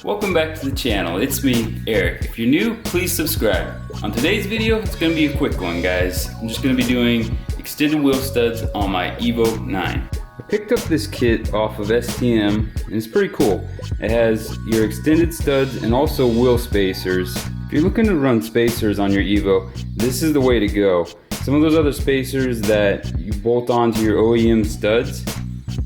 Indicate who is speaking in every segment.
Speaker 1: Welcome back to the channel. It's me, Eric. If you're new, please subscribe. On today's video, it's going to be a quick one, guys. I'm just going to be doing extended wheel studs on my Evo 9. I picked up this kit off of STM, and it's pretty cool. It has your extended studs and also wheel spacers. If you're looking to run spacers on your Evo, this is the way to go. Some of those other spacers that you bolt onto your OEM studs,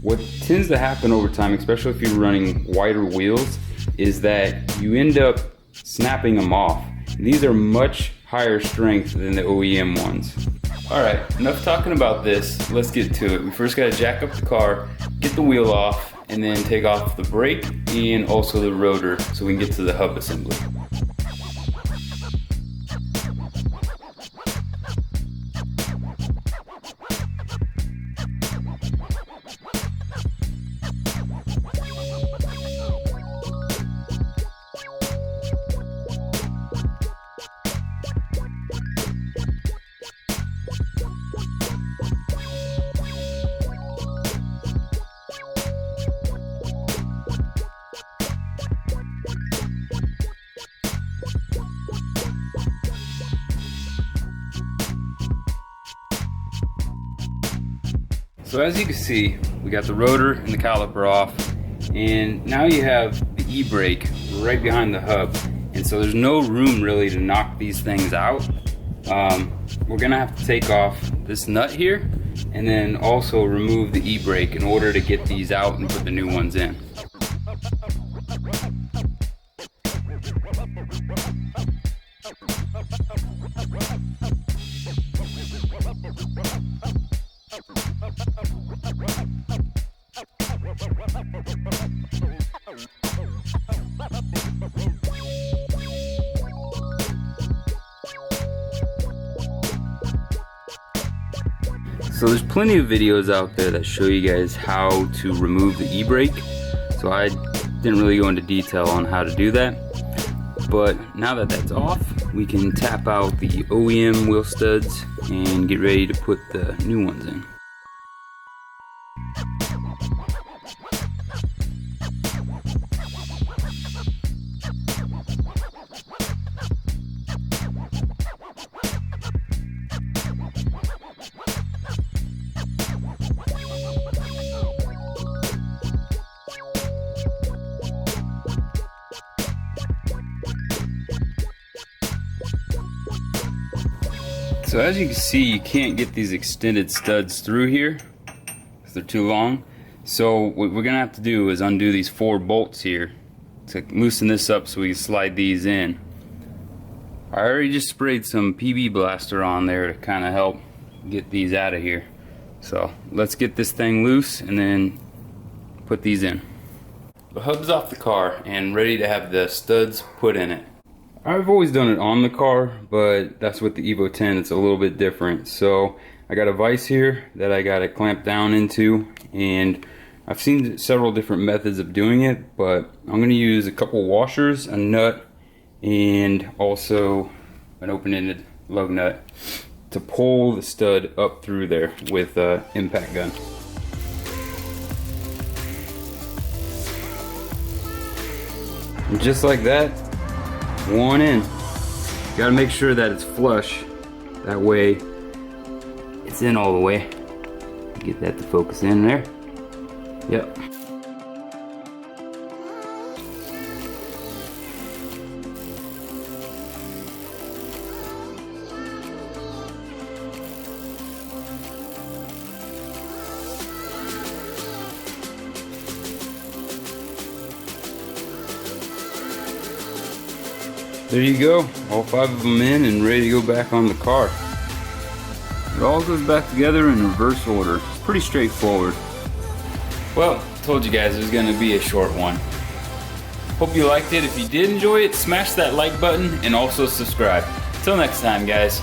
Speaker 1: what tends to happen over time, especially if you're running wider wheels, is that you end up snapping them off. These are much higher strength than the OEM ones. Alright, enough talking about this, let's get to it. We first got to jack up the car, get the wheel off, and then take off the brake and also the rotor so we can get to the hub assembly. So as you can see, we got the rotor and the caliper off, and now you have the e-brake right behind the hub, and so there's no room really to knock these things out. We're gonna have to take off this nut here and then also remove the e-brake in order to get these out and put the new ones in. So there's plenty of videos out there that show you guys how to remove the e-brake. So I didn't really go into detail on how to do that. But now that that's off, we can tap out the OEM wheel studs and get ready to put the new ones in. So as you can see, you can't get these extended studs through here because they're too long. So what we're gonna have to do is undo these 4 bolts here to loosen this up so we can slide these in. I already just sprayed some PB Blaster on there to kind of help get these out of here. So let's get this thing loose and then put these in. The hub's off the car and ready to have the studs put in it. I've always done it on the car, but that's with the Evo 10, it's a little bit different. So I got a vise here that I got to clamp down into, and I've seen several different methods of doing it, but I'm going to use a couple washers, a nut, and also an open-ended lug nut to pull the stud up through there with an impact gun. And just like that, one in. Gotta make sure that it's flush. That way it's in all the way. Get that to focus in there. Yep. There you go, all 5 of them in and ready to go back on the car. It all goes back together in reverse order. It's pretty straightforward. Well, told you guys it was going to be a short one. Hope you liked it. If you did enjoy it, smash that like button and also subscribe. Till next time, guys.